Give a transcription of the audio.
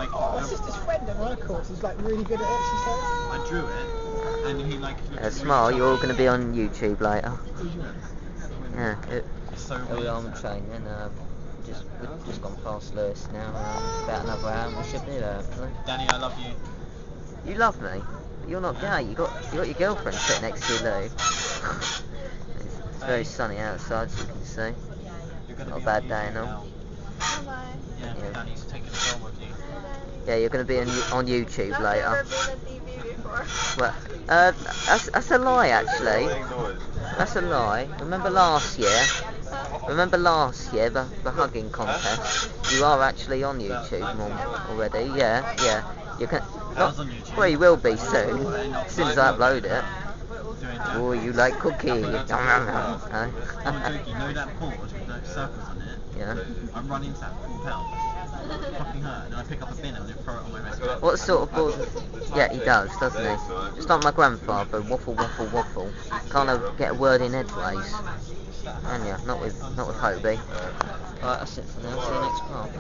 Like, My sister's friend at my course is like really good at it, she says. I drew it, and he like. Smile, you're all going to be on YouTube later. Yeah, So we are on training. We've just gone past Lewis now. About another hour, we should be there. Hopefully. Danny, I love you. You love me? You're not gay. You got your girlfriend sitting next to you, Lou. It's very sunny outside, as you can see. Not a bad day and all. Yeah, Danny's taking a film with you. Yeah, you're going to be on YouTube later. I've never been on TV before. Well, that's a lie, actually. That's a lie. Remember last year, the hugging contest? You are actually on YouTube already. Yeah. You can. Well, you will be soon, as soon as I upload it. Oh, you like cookie? You know that board with the circles on it? Yeah. I run into that £4. Fucking hurt, and then I pick up a bin and then throw it on my restaurant. What sort of board? Yeah, he does, doesn't he? Just like my grandfather, waffle, waffle, waffle. Can't get a word in edgeways. And yeah, not with Hobie. Alright, that's it for now. See you next part.